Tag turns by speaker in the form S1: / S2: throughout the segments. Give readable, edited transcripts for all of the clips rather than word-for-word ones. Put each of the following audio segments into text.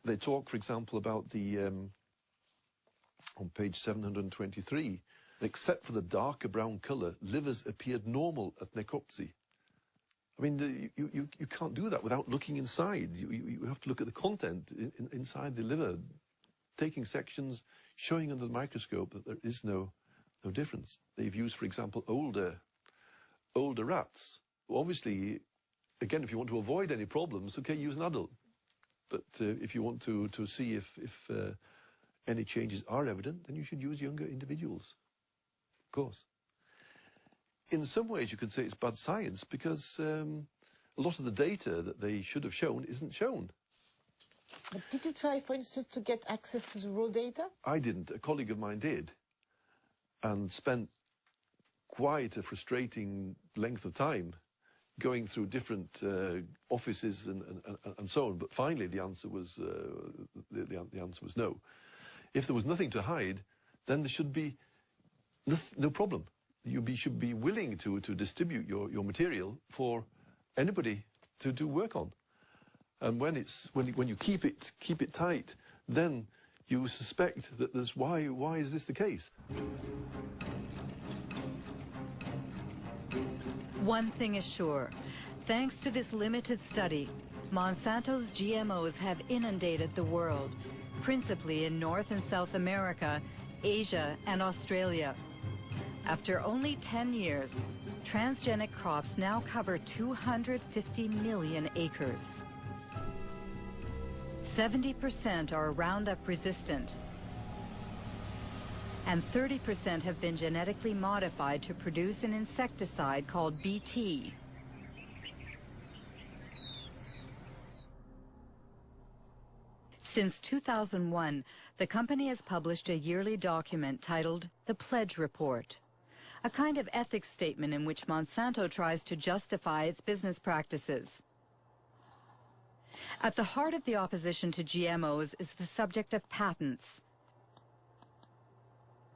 S1: They talk, for example, about the, on page 723, except for the darker brown colour, livers appeared normal at necropsy. I mean, you can't do that without looking inside. You have to look at the content inside the liver, taking sections, showing under the microscope that there is no difference. They've used, for example, older rats. Obviously, again, if you want to avoid any problems, okay, use an adult. But if you want to see if any changes are evident, then you should use younger individuals, of course. In some ways, you could say it's bad science because a lot of the data that they should have shown isn't shown.
S2: But did you try, for instance, to get access to the raw data? I
S1: didn't. A colleague of mine did, and spent quite a frustrating length of time going through different offices and so on. But finally, the answer was the answer was no. If there was nothing to hide, then there should be no problem. You should be willing to distribute your material for anybody to do work on. And when you keep it tight, then you suspect that there's why is this the case?
S3: One thing is sure, thanks to this limited study, Monsanto's GMOs have inundated the world, principally in North and South America, Asia, and Australia. After only 10 years, transgenic crops now cover 250 million acres. 70% are Roundup resistant, and 30% have been genetically modified to produce an insecticide called Bt. Since 2001, the company has published a yearly document titled The Pledge Report, a kind of ethics statement in which Monsanto tries to justify its business practices. At the heart of the opposition to GMOs is the subject of patents.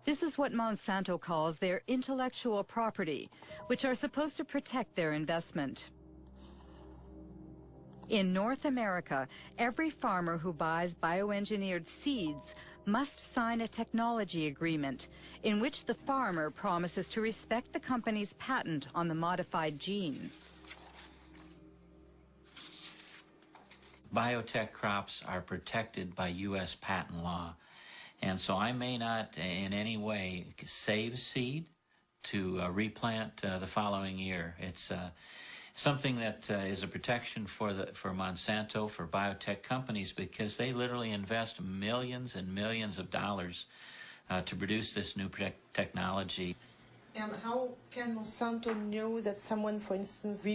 S3: This is what Monsanto calls their intellectual property, which are supposed to protect their investment. In North America, every farmer who buys bioengineered seeds must sign a technology agreement in which the farmer promises to respect the company's patent on the modified gene.
S4: Biotech crops are protected by U.S. patent law. And so I may not in any way save seed to replant the following year. It's something that is a protection for Monsanto, for biotech companies, because they literally invest millions and millions of dollars to produce this new technology.
S2: And how can Monsanto know that someone, for instance,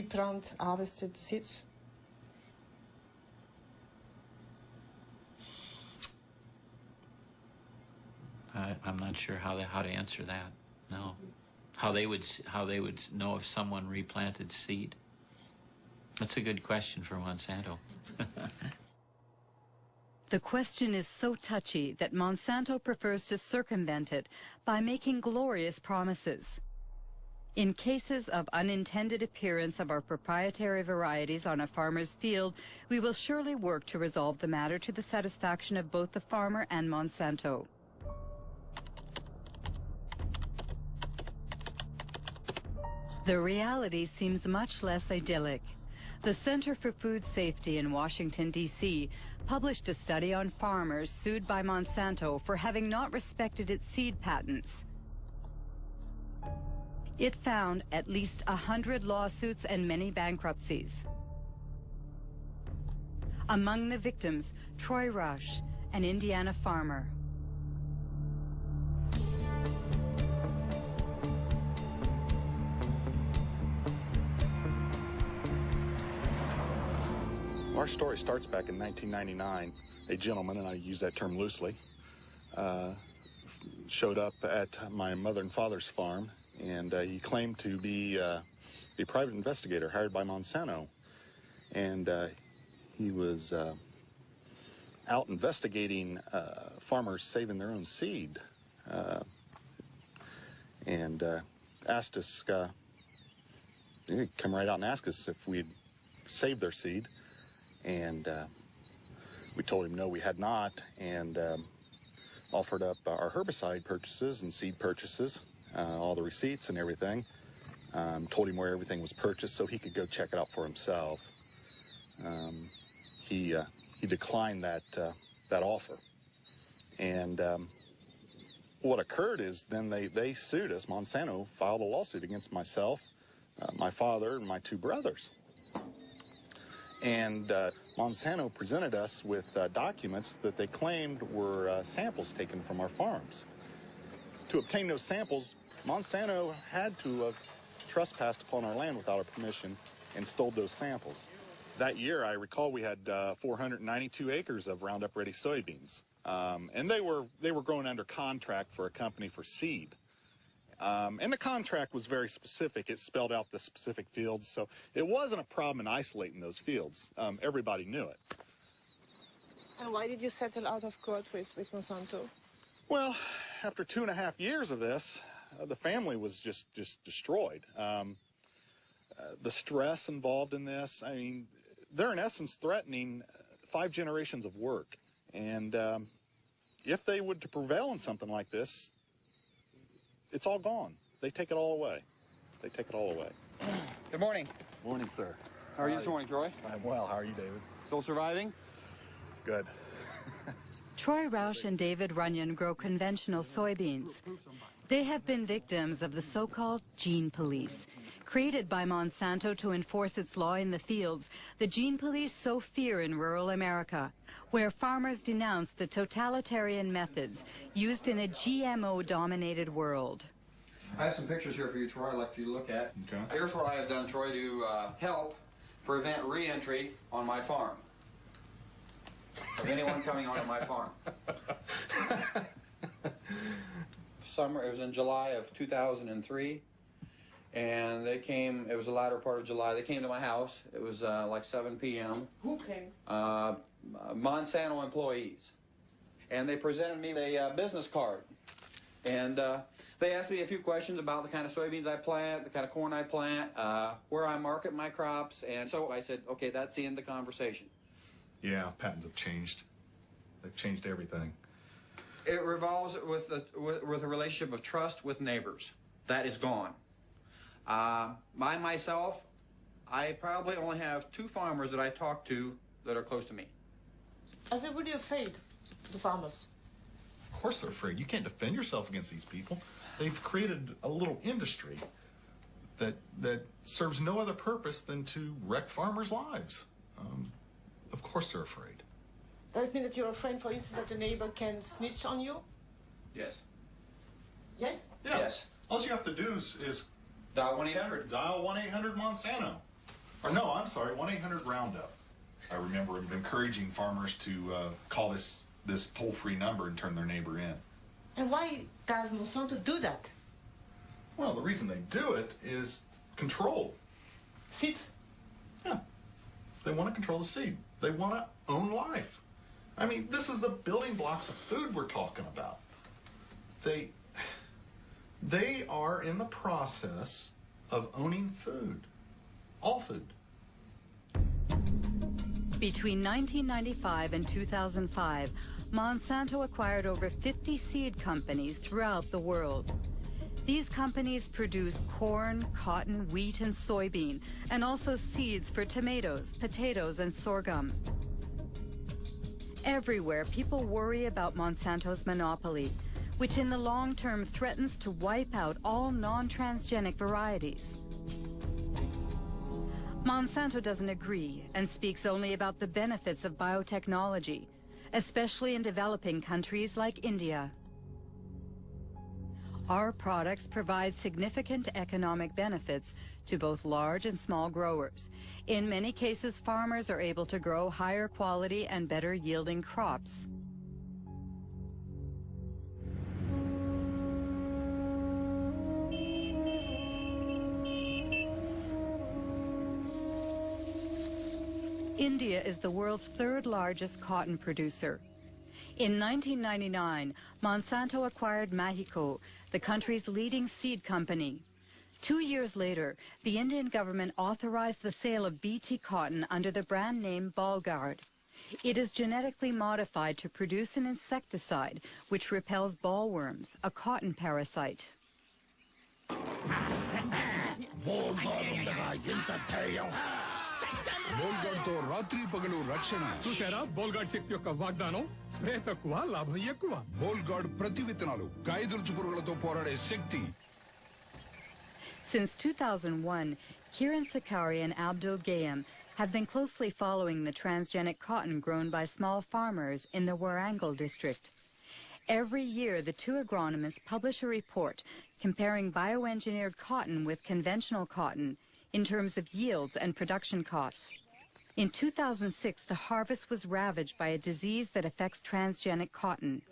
S2: harvested seeds?
S4: I'm not sure how to answer that. No, how they would know if someone replanted seed. That's a good question for Monsanto.
S3: The question is so touchy that Monsanto prefers to circumvent it by making glorious promises. In cases of unintended appearance of our proprietary varieties on a farmer's field, we will surely work to resolve the matter to the satisfaction of both the farmer and Monsanto. The reality seems much less idyllic. The Center for Food Safety in Washington, D.C. published a study on farmers sued by Monsanto for having not respected its seed patents. It found at least 100 lawsuits and many bankruptcies. Among the victims, Troy Rush, an Indiana farmer.
S5: Our story starts back in 1999. A gentleman, and I use that term loosely, showed up at my mother and father's farm, and he claimed to be a private investigator hired by Monsanto. And he was out investigating farmers saving their own seed, and asked us, he'd come right out and ask us if we'd saved their seed. And We told him no, we had not, and offered up our herbicide purchases and seed purchases, all the receipts and everything. Told him where everything was purchased so he could go check it out for himself. He declined that offer. And what occurred is then they sued us. Monsanto filed a lawsuit against myself, my father, and my two brothers. And Monsanto presented us with documents that they claimed were samples taken from our farms. To obtain those samples, Monsanto had to have trespassed upon our land without our permission and stole those samples. That year, I recall we had 492 acres of Roundup Ready soybeans. And they were grown under contract for a company for seed. And the contract was very specific. It spelled out the specific fields, so it wasn't a problem in isolating those fields. Everybody knew it.
S2: And why did you settle out of court with Monsanto?
S5: Well, after 2.5 years of this, the family was just destroyed. The stress involved in this, I mean, they're in essence threatening 5 generations of work. And if they would to prevail in something like this, it's all gone. They take it all away. They take it all away.
S6: Good morning.
S5: Morning, sir.
S6: How are you this morning, Troy?
S5: I'm well. How are you, David?
S6: Still surviving?
S5: Good.
S3: Troy Roush and David Runyon grow conventional soybeans. They have been victims of the so-called gene police. Created by Monsanto to enforce its law in the fields, the gene police sow fear in rural America, where farmers denounce the totalitarian methods used in a GMO-dominated world.
S6: I have some pictures here for you, Troy, I'd like you to look at.
S5: Okay.
S6: Here's what I have done, Troy, to help prevent re-entry on my farm of anyone coming onto my farm. It was in July of 2003. And they came, it was the latter part of July, they came to my house. It was like 7 p.m.
S2: Who came?
S6: Monsanto employees. And they presented me a business card. And they asked me a few questions about the kind of soybeans I plant, the kind of corn I plant, where I market my crops. And so I said, okay, that's the end of the conversation.
S7: Yeah, patents have changed. They've changed everything.
S6: It revolves with a relationship of trust with neighbors. That is gone. Myself, I probably only have 2 farmers that I talk to that are close to me.
S2: Are they really afraid, the farmers?
S7: Of course they're afraid. You can't defend yourself against these people. They've created a little industry that serves no other purpose than to wreck farmers' lives. Of course they're afraid.
S2: Does it mean that you're afraid, for instance, that a neighbor can snitch on you?
S6: Yes.
S2: Yes?
S7: Yeah.
S6: Yes.
S7: All you have to do is
S6: Dial 1-800.
S7: dial 1-800 Monsanto. Or no, I'm sorry, 1-800 Roundup. I remember encouraging farmers to call this toll-free number and turn their neighbor in.
S2: And why does Monsanto do that?
S7: Well, the reason they do it is control.
S2: Seeds?
S7: Yeah. They want to control the seed. They want to own life. I mean, this is the building blocks of food we're talking about. They are in the process of owning food. All food.
S3: Between 1995 and 2005, Monsanto acquired over 50 seed companies throughout the world. These companies produce corn, cotton, wheat, and soybean, and also seeds for tomatoes, potatoes, and sorghum. Everywhere, people worry about Monsanto's monopoly, which in the long term threatens to wipe out all non-transgenic varieties. Monsanto doesn't agree and speaks only about the benefits of biotechnology, especially in developing countries like India. Our products provide significant economic benefits to both large and small growers. In many cases, farmers are able to grow higher quality and better yielding crops. India is the world's 3rd largest cotton producer. In 1999, Monsanto acquired Mahiko, the country's leading seed company. 2 years later, the Indian government authorized the sale of BT cotton under the brand name Balgard. It is genetically modified to produce an insecticide which repels bollworms, a cotton parasite.
S8: బోల్గార్డ్తో రాత్రి పగలు రక్షణ
S9: చూసారా Bollgard శక్తి యొక్క వాగ్దానం spray తక్కువ లాభం ఎక్కువ
S8: Bollgard ప్రతి విత్తనాలు కాయదులుచు పురుగులతో పోరాడే శక్తి.
S3: Since 2001, Kiran Sakari and Abdul Gayam have been closely following the transgenic cotton grown by small farmers in the Warangal district. Every year, the two agronomists publish a report comparing bioengineered cotton with conventional cotton in terms of yields and production costs. In 2006, the harvest was ravaged by a disease that affects transgenic cotton.